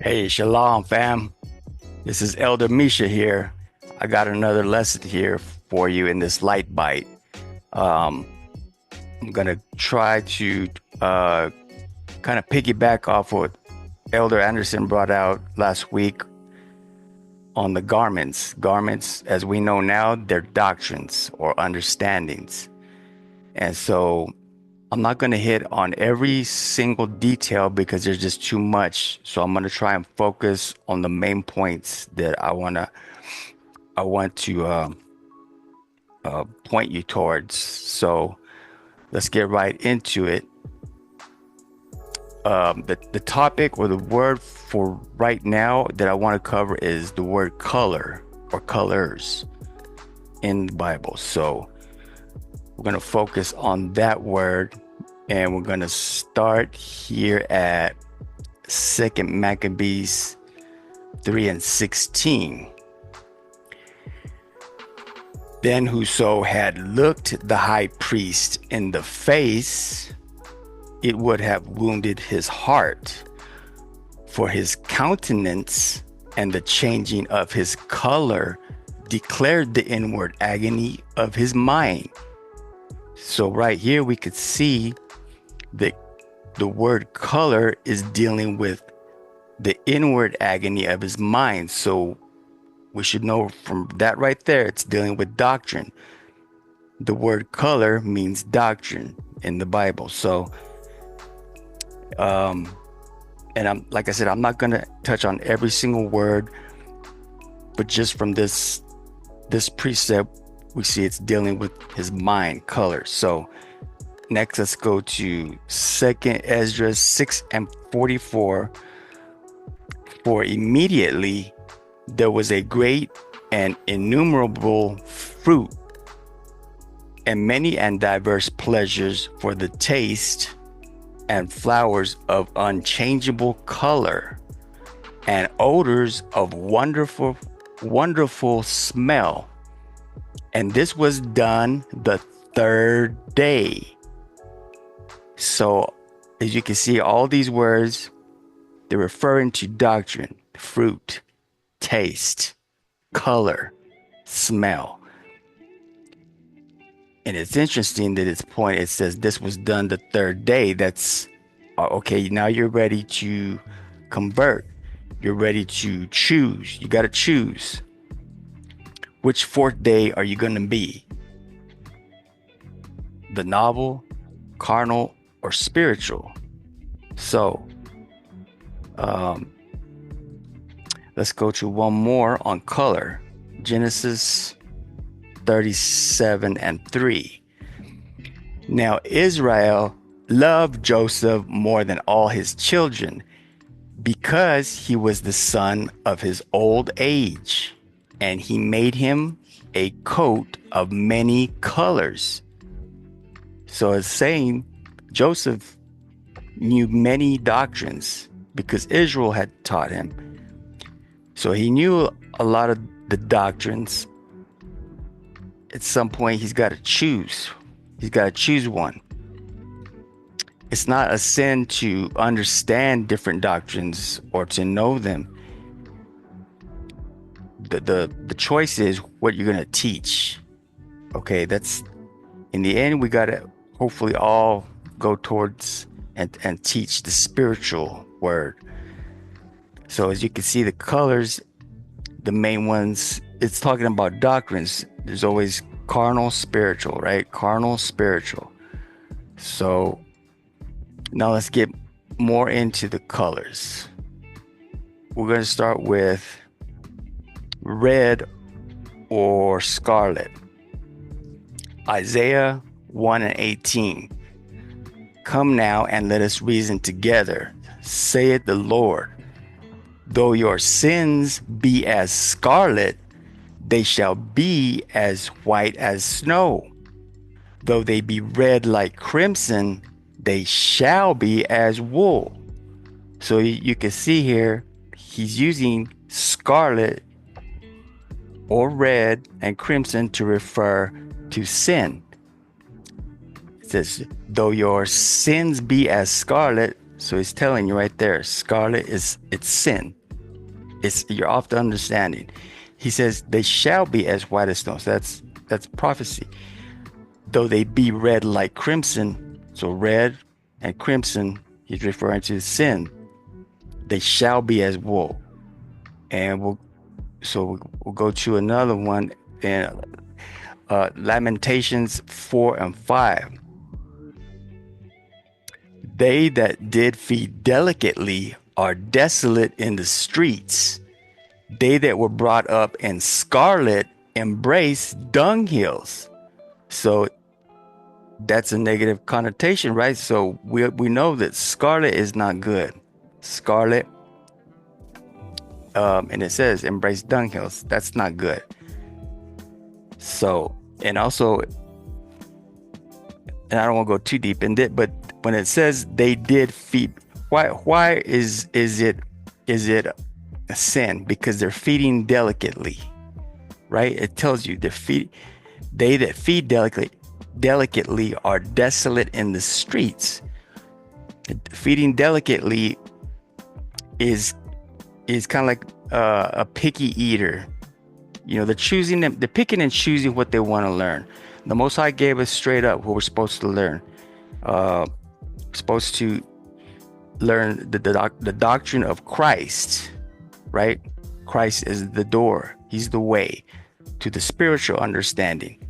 Hey, Shalom, fam. This is Elder Misha here. I got another lesson here for you in this light bite. Um, I'm gonna try to kind of piggyback off what Elder Anderson brought out last week on the garments. Garments, as we know now, they're doctrines or understandings. And so I'm not going to hit on every single detail because there's just too much. So I'm going to try and focus on the main points that I want to point you towards. So let's get right into it. The topic or the word for right now that I want to cover is the word color or colors in the Bible. So we're going to focus on that word, and we're going to start here at Second Maccabees 3:16. Then whoso had looked the high priest in the face, it would have wounded his heart, for his countenance and the changing of his color declared the inward agony of his mind. So right here we could see that the word color is dealing with the inward agony of his mind. So we should know from that right there, it's dealing with doctrine. The word color means doctrine in the Bible. So, and I'm like I said, I'm not going to touch on every single word, but just from this precept, we see it's dealing with his mind, color. So next, let's go to Second Esdras 6:44. For immediately there was a great and innumerable fruit, and many and diverse pleasures for the taste, and flowers of unchangeable color, and odors of wonderful smell. And this was done the third day. So as you can see, all these words, they're referring to doctrine, fruit, taste, color, smell. And it's interesting that it says this was done the third day. That's okay. Now you're ready to convert. You're ready to choose. You got to choose. Which fourth day are you going to be? The novel, carnal, or spiritual? So, let's go to one more on color. Genesis 37:3. Now Israel loved Joseph more than all his children, because he was the son of his old age, and he made him a coat of many colors. So it's saying Joseph knew many doctrines because Israel had taught him. So he knew a lot of the doctrines. At some point, he's got to choose. He's got to choose one. It's not a sin to understand different doctrines or to know them. The choice is what you're going to teach. Okay, that's in the end, we got to hopefully all go towards and teach the spiritual word. So as you can see, the colors, the main ones, it's talking about doctrines. There's always carnal, spiritual, right? Carnal, spiritual. So now let's get more into the colors. We're going to start with red or scarlet. Isaiah 1:18. Come now and let us reason together, saith the Lord. Though your sins be as scarlet, they shall be as white as snow. Though they be red like crimson, they shall be as wool. So you can see here, he's using scarlet or red and crimson to refer to sin. It says, though your sins be as scarlet, So he's telling you right there, scarlet it's sin. You're off the understanding. He says they shall be as white as snow. So that's prophecy. Though they be red like crimson, so red and crimson, he's referring to sin. They shall be as wool. And we'll go to another one in Lamentations 4 and 5. They that did feed delicately are desolate in the streets. They that were brought up in scarlet embrace dunghills. So that's a negative connotation, right? So we know that scarlet is not good. Scarlet, and it says embrace dunghills. That's not good. So, and also, and I don't want to go too deep in it, but when it says they did feed, why is it a sin? Because they're feeding delicately, right? It tells you they that feed delicately are desolate in the streets. Feeding delicately is kind of like a picky eater. You know, they're picking and choosing what they want to learn. The Most High gave us straight up what we're supposed to learn. Supposed to learn the doctrine of Christ, right? Christ is the door. He's the way to the spiritual understanding.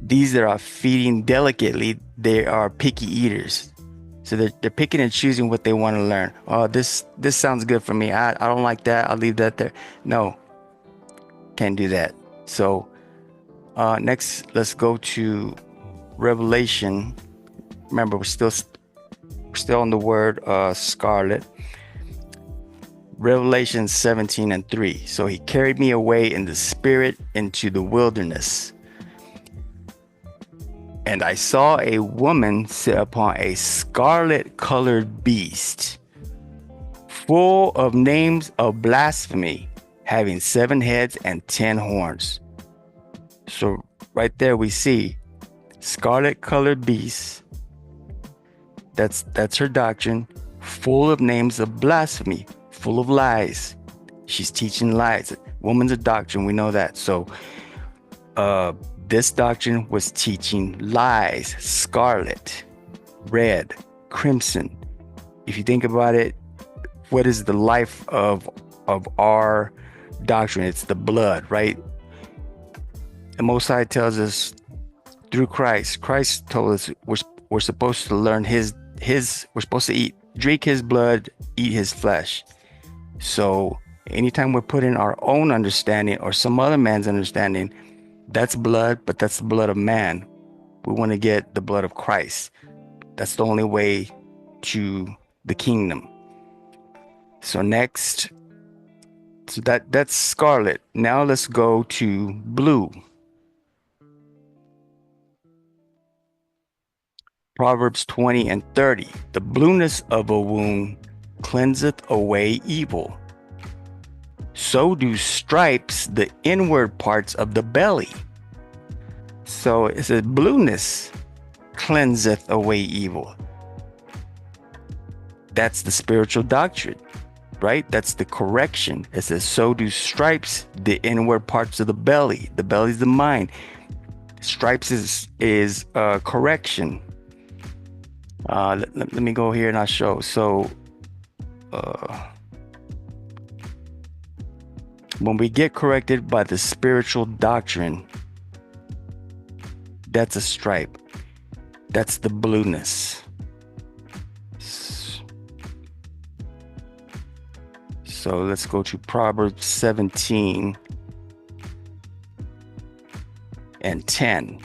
These that are feeding delicately, they are picky eaters. So they're picking and choosing what they want to learn. Oh, this sounds good for me. I don't like that. I'll leave that there. No, can't do that. So next, let's go to Revelation. Remember, we're still on the word scarlet. Revelation 17 and 3. So he carried me away in the spirit into the wilderness. And I saw a woman sit upon a scarlet colored beast, full of names of blasphemy, having 7 heads and 10 horns. So right there we see scarlet colored beast. That's her doctrine, full of names of blasphemy, full of lies. She's teaching lies. Woman's a doctrine, we know that. So this doctrine was teaching lies. Scarlet, red, crimson. If you think about it, what is the life of our doctrine? It's the blood, right? The Most High tells us through Christ. Christ told us we're supposed to learn we're supposed to drink his blood, eat his flesh. So anytime we're putting our own understanding or some other man's understanding, that's blood, but that's the blood of man. We want to get the blood of Christ. That's the only way to the kingdom. So next, so that's scarlet. Now let's go to blue. Proverbs 20 and 30. The blueness of a wound cleanseth away evil. So do stripes the inward parts of the belly. So it says blueness cleanseth away evil. That's the spiritual doctrine, right? That's the correction. It says, so do stripes the inward parts of the belly. The belly is the mind. Stripes is correction. Let me go here and I'll show. So when we get corrected by the spiritual doctrine, that's a stripe. That's the blueness. So let's go to Proverbs 17 and 10.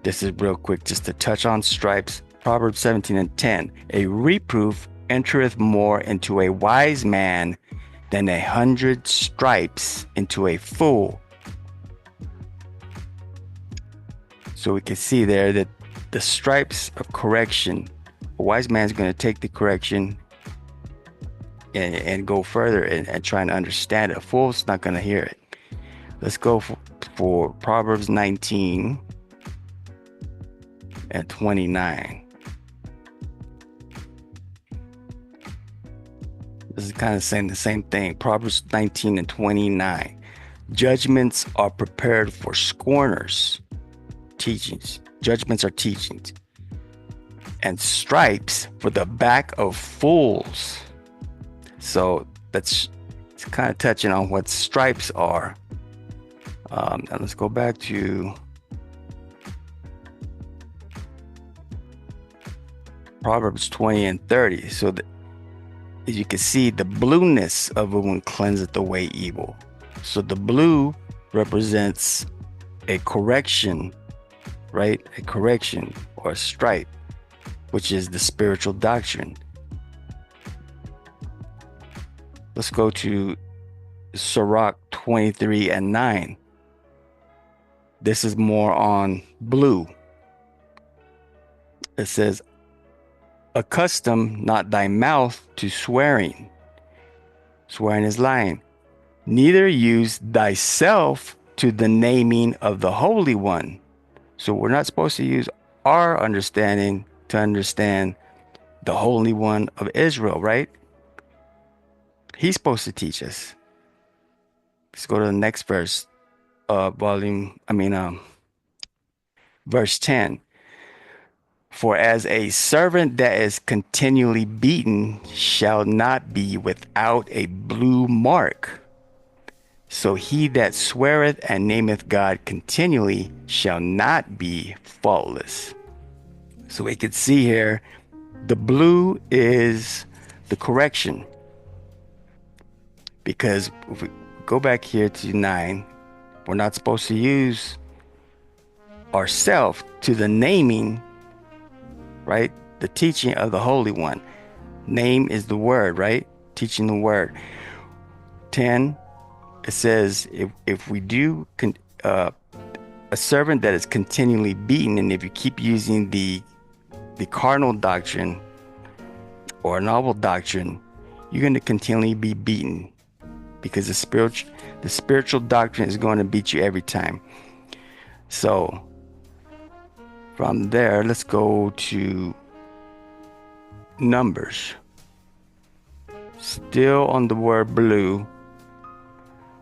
This is real quick, just to touch on stripes. Proverbs 17 and 10. A reproof entereth more into a wise man than 100 stripes into a fool. So we can see there that the stripes of correction, a wise man is going to take the correction and go further and try and understand it. A fool's not going to hear it. Let's go for Proverbs 19 and 29. This is kind of saying the same thing. Proverbs 19 and 29. Judgments are prepared for scorners. Teachings. Judgments are teachings. And stripes for the back of fools. So that's it's kind of touching on what stripes are. Now let's go back to Proverbs 20 and 30. So as you can see, the blueness of a wound cleanseth away evil. So the blue represents a correction, right? A correction or a stripe, which is the spiritual doctrine. Let's go to Sirach 23 and 9. This is more on blue. It says, accustom not thy mouth to swearing. Swearing is lying. Neither use thyself to the naming of the Holy One. So we're not supposed to use our understanding to understand the Holy One of Israel, right? He's supposed to teach us. Let's go to the next verse. Verse 10. For as a servant that is continually beaten shall not be without a blue mark, so he that sweareth and nameth God continually shall not be faultless. So we could see here, the blue is the correction. Because if we go back here to 9, we're not supposed to use ourselves to the naming, right? The teaching of the Holy One. Name is the word, right? Teaching the word. 10, it says, if we do a servant that is continually beaten, and if you keep using the carnal doctrine or novel doctrine, you're going to continually be beaten, because the spiritual doctrine is going to beat you every time. So from there, let's go to Numbers. Still on the word blue.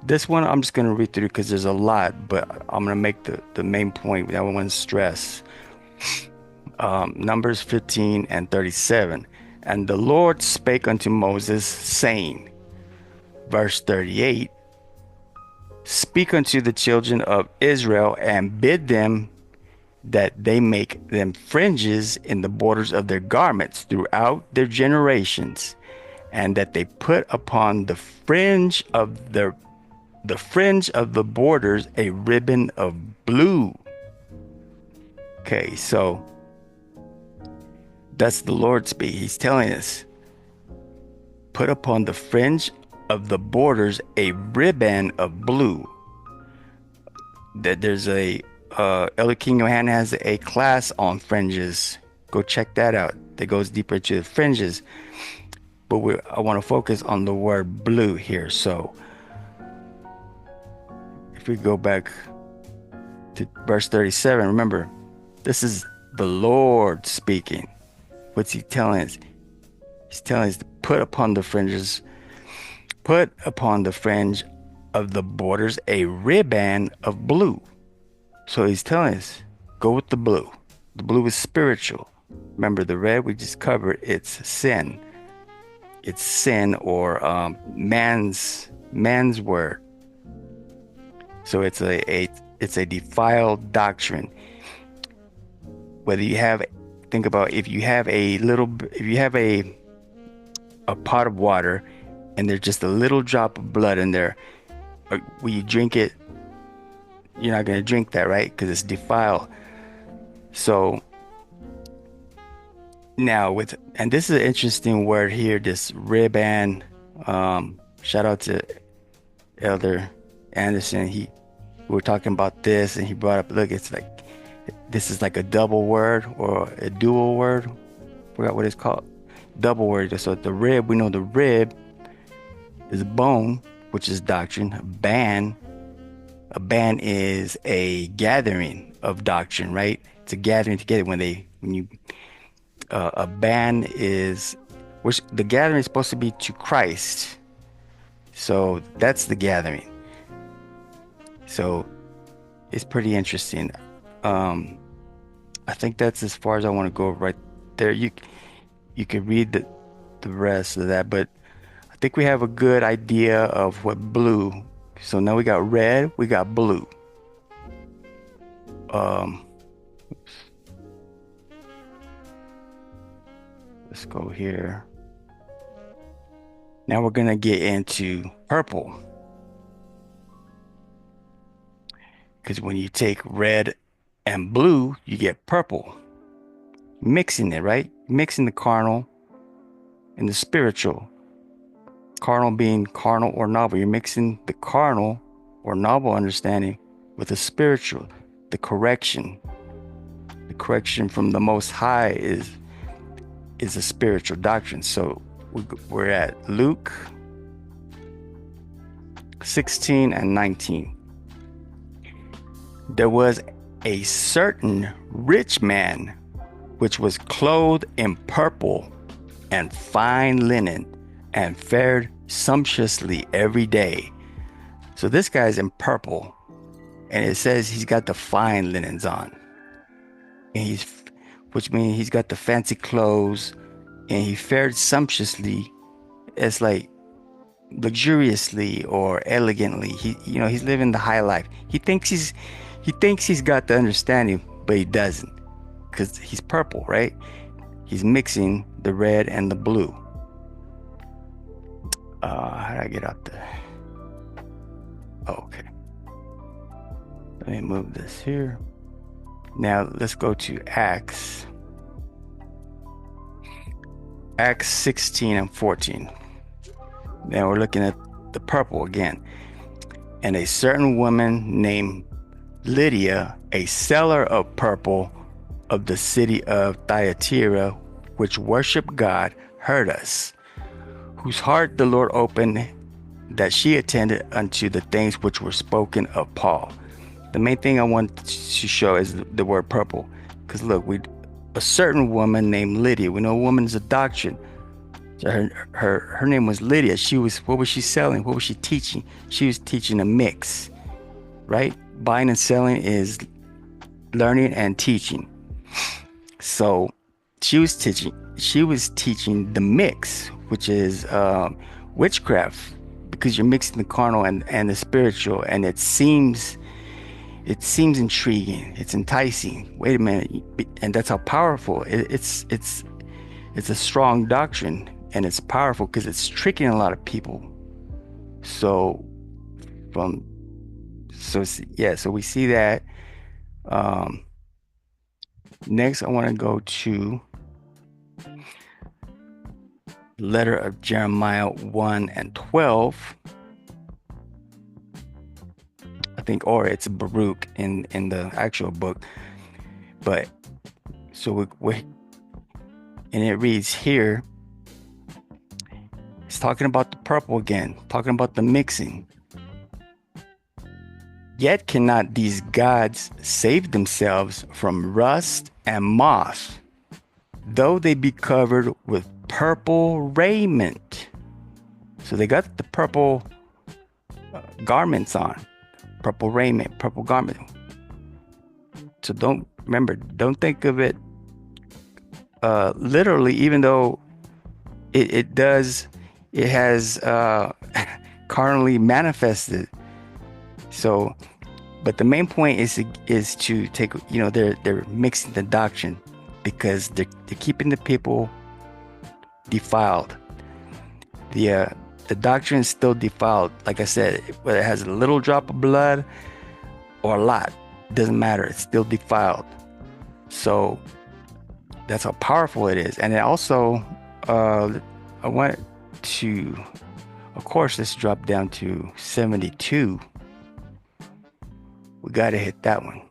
This one I'm just going to read through because there's a lot, but I'm going to make the main point that I want to stress. Numbers 15 and 37. And the Lord spake unto Moses, saying, verse 38, speak unto the children of Israel and bid them that they make them fringes in the borders of their garments throughout their generations, and that they put upon the fringe of the borders a ribbon of blue. Okay, so that's the Lord speak. He's telling us, put upon the fringe of the borders a ribbon of blue. That there's Elder King Johanna has a class on fringes. Go check that out. That goes deeper into the fringes. But I want to focus on the word blue here. So if we go back to verse 37, remember, this is the Lord speaking. What's he telling us? He's telling us to put upon the fringe of the borders a ribbon of blue. So he's telling us, go with the blue. The blue is spiritual. Remember, the red we just covered, it's sin. It's sin, or man's word. So it's a defiled doctrine. Whether you have, think about, if you have a pot of water and there's just a little drop of blood in there, when you drink it, you're not going to drink that, right? Because it's defiled. So now and this is an interesting word here, this ribbon. Shout out to Elder Anderson. We were talking about this and he brought up, look, it's like, this is like a double word or a dual word. Forgot what it's called. Double word. So the rib, we know the rib is bone, which is doctrine. A band is a gathering of doctrine, right? It's a gathering together a band is which the gathering is supposed to be to Christ. So that's the gathering. So it's pretty interesting. I think that's as far as I want to go right there. You can read the rest of that, but I think we have a good idea of what blue. So now we got red, we got blue. Oops. Let's go here. Now we're gonna get into purple. Because when you take red and blue, you get purple. Mixing it, right? Mixing the carnal and the spiritual. Carnal being carnal or novel. You're mixing the carnal or novel understanding with the spiritual, the correction. The correction from the Most High is a spiritual doctrine. So we're at Luke 16 and 19. There was a certain rich man which was clothed in purple and fine linen and fared sumptuously every day. So this guy's in purple, and it says he's got the fine linens on, and which means he's got the fancy clothes, and he fared sumptuously. It's like luxuriously or elegantly. He's living the high life. He thinks he's got the understanding, but he doesn't, because he's purple, right? He's mixing the red and the blue. How do I get out there? Oh, okay. Let me move this here. Now let's go to Acts 16 and 14. Now we're looking at the purple again. And a certain woman named Lydia, a seller of purple of the city of Thyatira, which worshiped God, heard us, whose heart the Lord opened, that she attended unto the things which were spoken of Paul. The main thing I want to show is the word purple, because look, a certain woman named Lydia. We know a woman is a doctrine. So her name was Lydia. What was she selling? What was she teaching? She was teaching a mix, right? Buying and selling is learning and teaching. So she was teaching the mix, which is witchcraft, because you're mixing the carnal and the spiritual, and it seems intriguing. It's enticing. Wait a minute, and that's how powerful it's a strong doctrine, and it's powerful because it's tricking a lot of people. So we see that. Next, I want to go to letter of Jeremiah 1 and 12. I think, or it's Baruch in the actual book. But so and it reads here, it's talking about the purple again, talking about the mixing. Yet cannot these gods save themselves from rust and moth, though they be covered with purple raiment. So they got the purple garments on, purple raiment, purple garment. So don't think of it literally, even though it has carnally manifested. So, but the main point is to take, they're mixing the doctrine, because they're keeping the people defiled. The doctrine is still defiled. Like I said, whether it has a little drop of blood or a lot, doesn't matter. It's still defiled. So that's how powerful it is. And it also, I want to, of course, let's drop down to 72. We got to hit that one.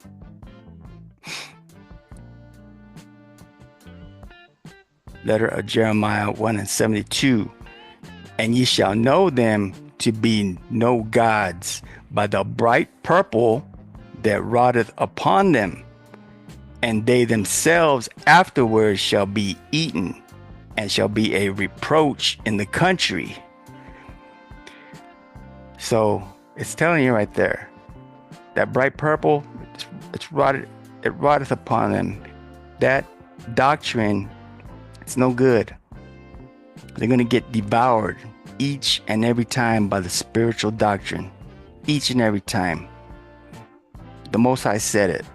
Letter of Jeremiah 1 and 72. And ye shall know them to be no gods by the bright purple that rotteth upon them, and they themselves afterwards shall be eaten. and shall be a reproach in the country. So it's telling you right there, that bright purple, it's rotted, it rotteth upon them. That doctrine, it's no good. They're going to get devoured each and every time by the spiritual doctrine. Each and every time. The Most High said it,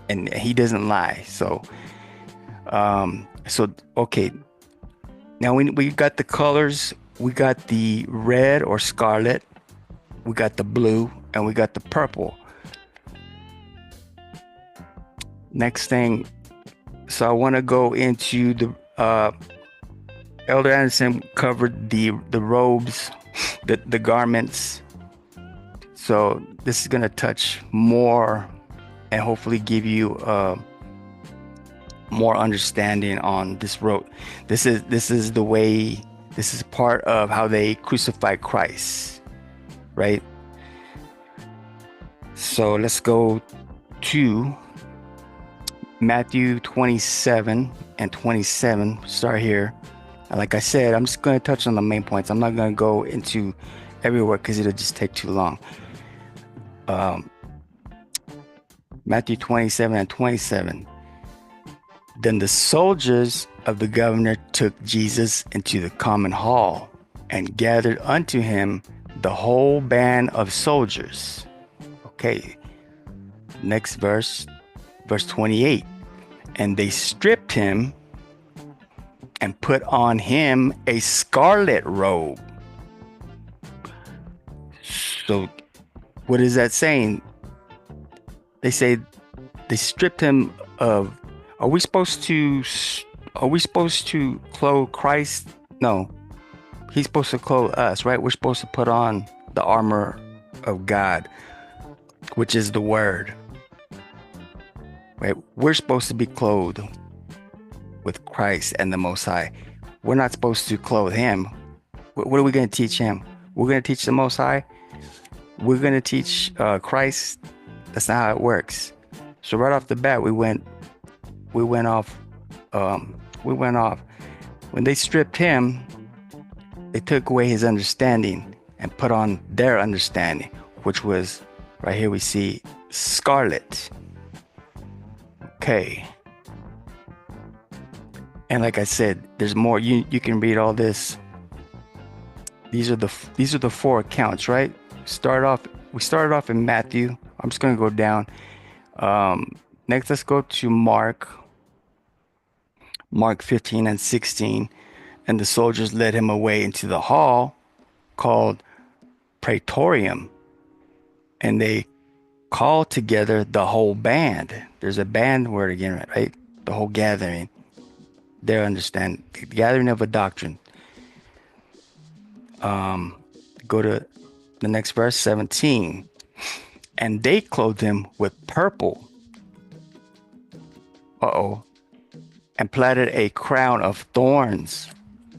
and he doesn't lie. So okay. Now we got the colors. We got the red or scarlet. We got the blue, and we got the purple. Next thing, so I want to go into the Elder Anderson covered the robes, the garments. So this is going to touch more and hopefully give you more understanding on this road. This is the way, this is part of how they crucified Christ, right? So let's go to Matthew 27 and 27. Start here. And like I said, I'm just going to touch on the main points. I'm not going to go into everywhere because it'll just take too long. Matthew 27 and 27. Then the soldiers of the governor took Jesus into the common hall and gathered unto him the whole band of soldiers. Okay. Next verse 28. And they stripped him and put on him a scarlet robe. So what is that saying? They say they stripped him of, are we supposed to clothe Christ? No. He's supposed to clothe us, right? We're supposed to put on the armor of God, which is the word. Right? We're supposed to be clothed with Christ and the Most High. We're not supposed to clothe him. What are we going to teach him? We're going to teach the Most High? We're going to teach Christ? That's not how it works. So right off the bat, we went off. When they stripped him, they took away his understanding and put on their understanding, which was, right here we see scarlet. Okay. And like I said, there's more. You can read all this. These are the four accounts, right? We started off in Matthew. I'm just going to go down. Next, let's go to Mark 15 and 16. And the soldiers led him away into the hall called Praetorium. And they called together the whole band. There's a band word again, right? The whole gathering. They understand the gathering of a doctrine. Go to the next verse, 17. And they clothed him with purple. And platted a crown of thorns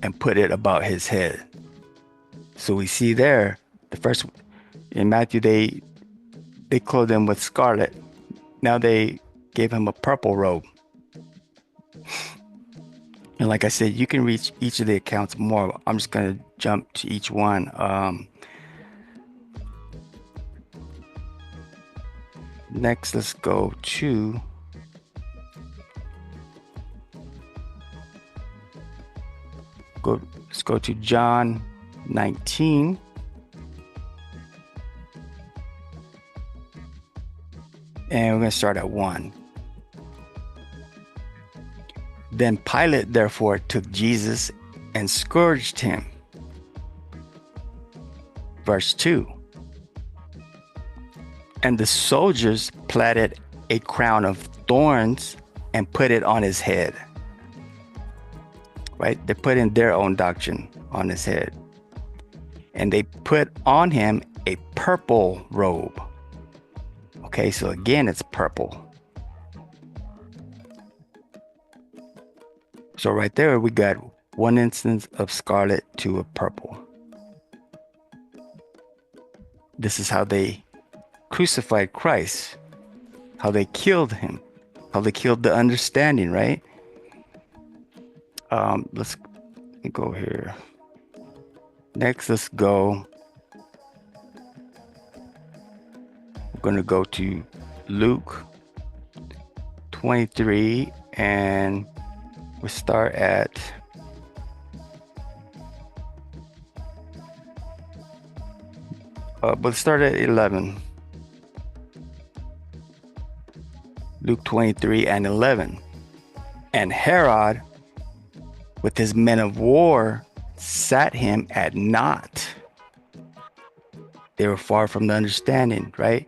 and put it about his head. So we see there, the first in Matthew, they clothed him with scarlet. Now they gave him a purple robe. And like I said, you can reach each of the accounts more. I'm just going to jump to each one. Next, let's go to John 19. And we're going to start at 1. Then Pilate therefore took Jesus and scourged him. Verse 2. And the soldiers platted a crown of thorns and put it on his head. Right? They put in their own doctrine on his head. And they put on him a purple robe. Okay, so again, it's purple. So right there, we got one instance of scarlet to a purple. This is how they crucified Christ, how they killed him, how they killed the understanding, right? Let's go here. Next, let's go. We're going to go to Luke 23, and we start at let's start at 11. Luke 23 and 11. And Herod, with his men of war, sat him at naught. They were far from the understanding, right?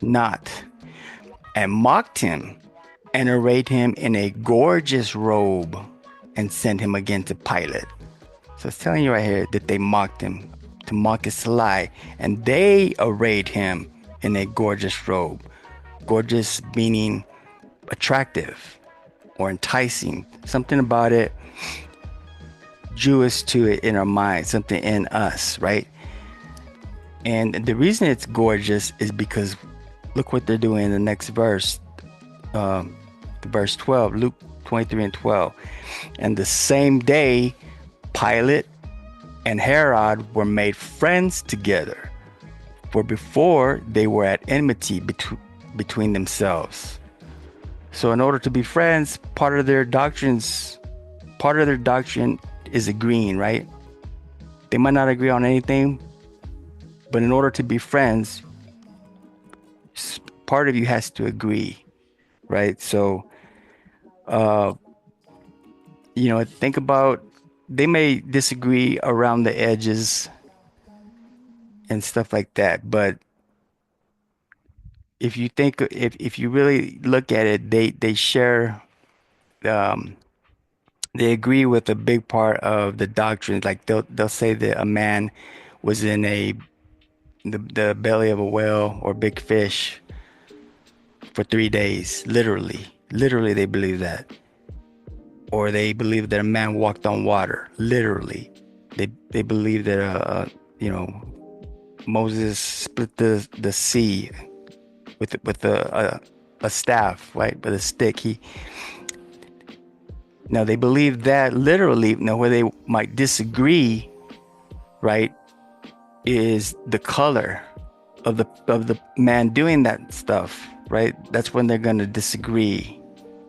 Not. And mocked him, and arrayed him in a gorgeous robe, and sent him again to Pilate. So it's telling you right here that they mocked him. To mock is to lie. And they arrayed him in a gorgeous robe. Gorgeous meaning attractive or enticing. Something about it drew us to it in our mind, something in us, right? And the reason it's gorgeous is because look what they're doing in the next verse, verse 12, Luke 23 and 12. And the same day, Pilate and Herod were made friends together, for before they were at enmity between themselves. So in order to be friends, part of their doctrine is agreeing, right? They might not agree on anything, but in order to be friends, part of you has to agree, right? So, think about, they may disagree around the edges and stuff like that, but if you really look at it, they share, they agree with a big part of the doctrine. Like they'll say that a man was in the belly of a whale or big fish for 3 days, literally they believe that. Or they believe that a man walked on water, literally. They believe that Moses split the sea with a staff, right, with a stick. Now they believe that literally. Now where they might disagree, right, is the color of the man doing that stuff, right? That's when they're gonna disagree.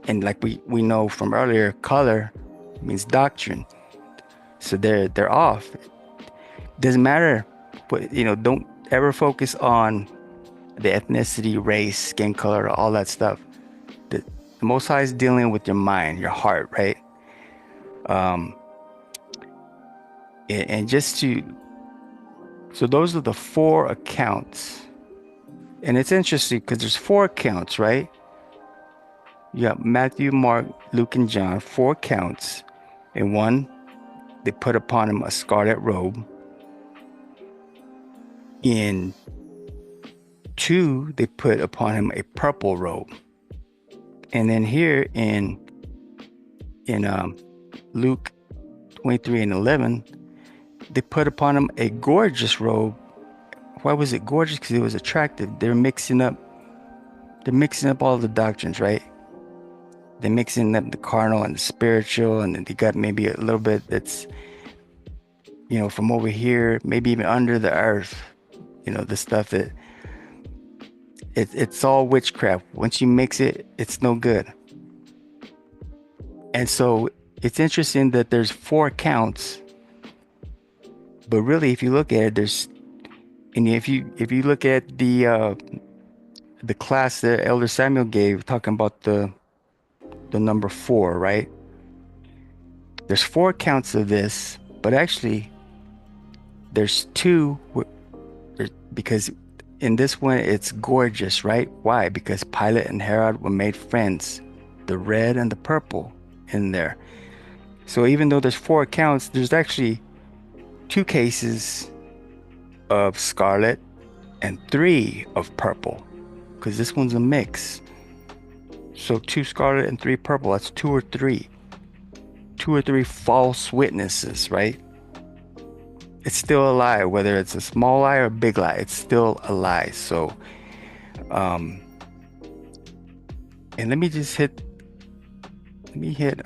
And like we know from earlier, color means doctrine. So they're off. Doesn't matter, but don't ever focus on the ethnicity, race, skin color, all that stuff. The Most High is dealing with your mind, your heart, right? And so those are the 4 accounts. And it's interesting because there's 4 accounts, right? You got Matthew, Mark, Luke, and John, 4 accounts. In one, they put upon him a scarlet robe. In 2, they put upon him a purple robe. And then here in Luke 23 and 11, they put upon him a gorgeous robe. Why was it gorgeous? Because it was attractive. They're mixing up all the doctrines, right? They're mixing up the carnal and the spiritual, and then they got maybe a little bit that's, from over here, maybe even under the earth, the stuff that it's all witchcraft. Once you mix it, it's no good. And so it's interesting that there's 4 accounts, but really, if you look at it, if you look at the class that Elder Samuel gave, talking about the number 4, right? There's 4 accounts of this, but actually there's 2 because in this one it's gorgeous, right? Why? Because Pilate and Herod were made friends, the red and the purple in there. So even though there's 4 accounts, there's actually 2 cases of scarlet and 3 of purple, because this one's a mix. So 2 scarlet and 3 purple, that's 2 or 3. 2 or 3 false witnesses, right? It's still a lie, whether it's a small lie or a big lie, it's still a lie. So, and let me just hit let me hit,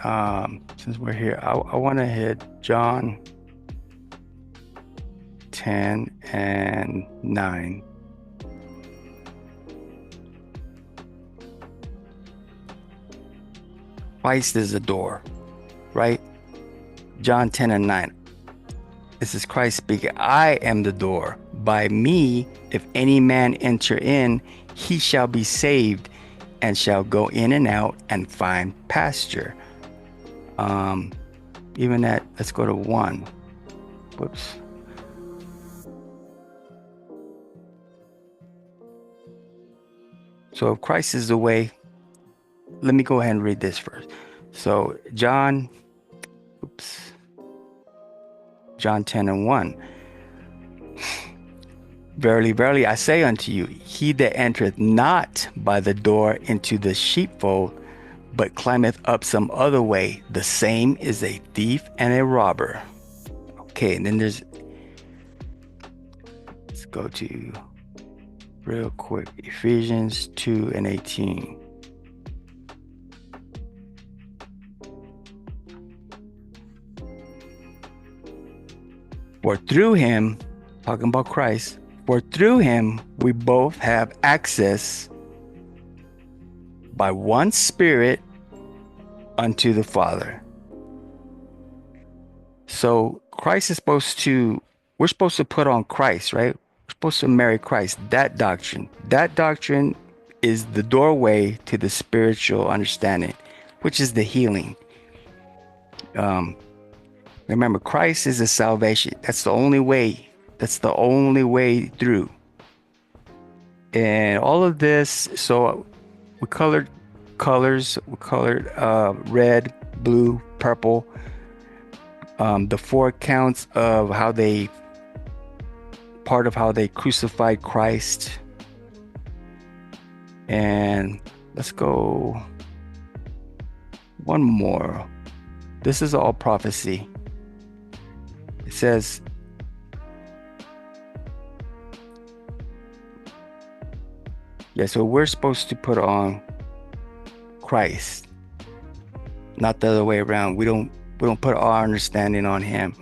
since we're here, I want to hit John 10 and 9. Christ is the door, right? John 10 and 9. This is Christ speaking. I am the door. By me, if any man enter in, he shall be saved and shall go in and out and find pasture. Even that, let's go to 1. Whoops. So if Christ is the way, let me go ahead and read this first. So John 10 and 1. Verily, verily, I say unto you, he that entereth not by the door into the sheepfold, but climbeth up some other way, the same is a thief and a robber. Okay, and then let's go to real quick, Ephesians 2 and 18. For through him, talking about Christ, for through him we both have access by one Spirit unto the Father. So Christ is supposed to, we're supposed to put on Christ, right? We're supposed to marry Christ. That doctrine is the doorway to the spiritual understanding, which is the healing. Remember, Christ is the salvation. That's the only way. That's the only way through. And all of this, so we colored colors. We colored red, blue, purple. The 4 accounts of how they crucified Christ. And let's go one more. This is all prophecy. It says, yeah, so we're supposed to put on Christ, not the other way around. We don't put our understanding on him.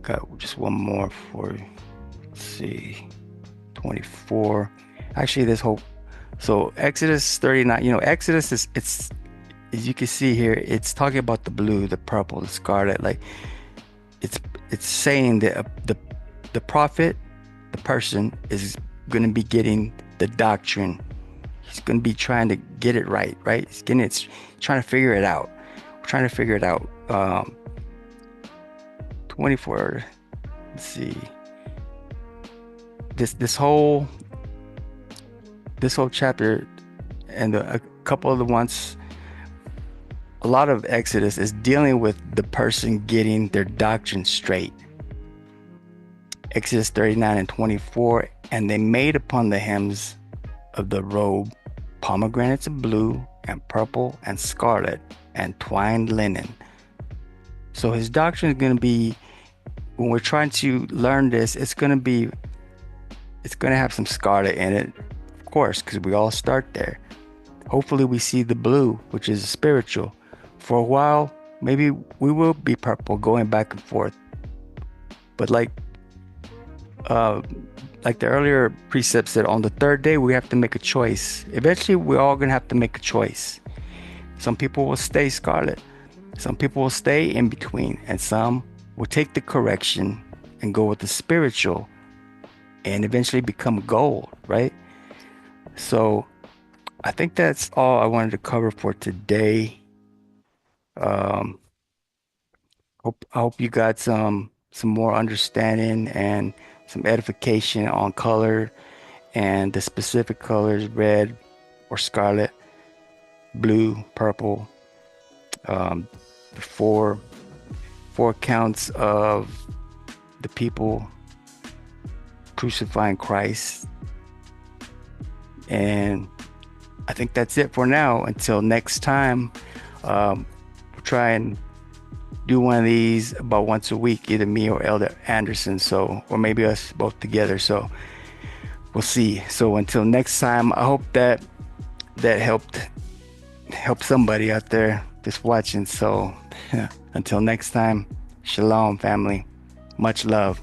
Got just one more for you. Let's see, 24. Actually, this whole, so Exodus 39, Exodus is, it's, as you can see here, it's talking about the blue, the purple, the scarlet. Like it's saying that the prophet, the person, is going to be getting the doctrine. He's going to be trying to get it right? He's trying to figure it out. We're trying to figure it out. 24. Let's see. This whole chapter and a couple of the ones. A lot of Exodus is dealing with the person getting their doctrine straight. Exodus 39 and 24, and they made upon the hems of the robe pomegranates of blue and purple and scarlet and twined linen. So his doctrine is going to be, when we're trying to learn this, it's going to have some scarlet in it, of course, because we all start there. Hopefully we see the blue, which is spiritual. For a while, maybe we will be purple, going back and forth. But like the earlier precept said, on the 3rd day, we have to make a choice. Eventually, we're all going to have to make a choice. Some people will stay scarlet. Some people will stay in between. And some will take the correction and go with the spiritual and eventually become gold, right? So I think that's all I wanted to cover for today. I hope you got some more understanding and some edification on color and the specific colors, red or scarlet, blue, purple. The four accounts of the people crucifying Christ. And I think that's it for now. Until next time, we'll try and do one of these about once a week, either me or Elder Anderson, or maybe us both together. So we'll see. So until next time, I hope that that helped somebody out there just watching. So until next time, shalom, family. Much love.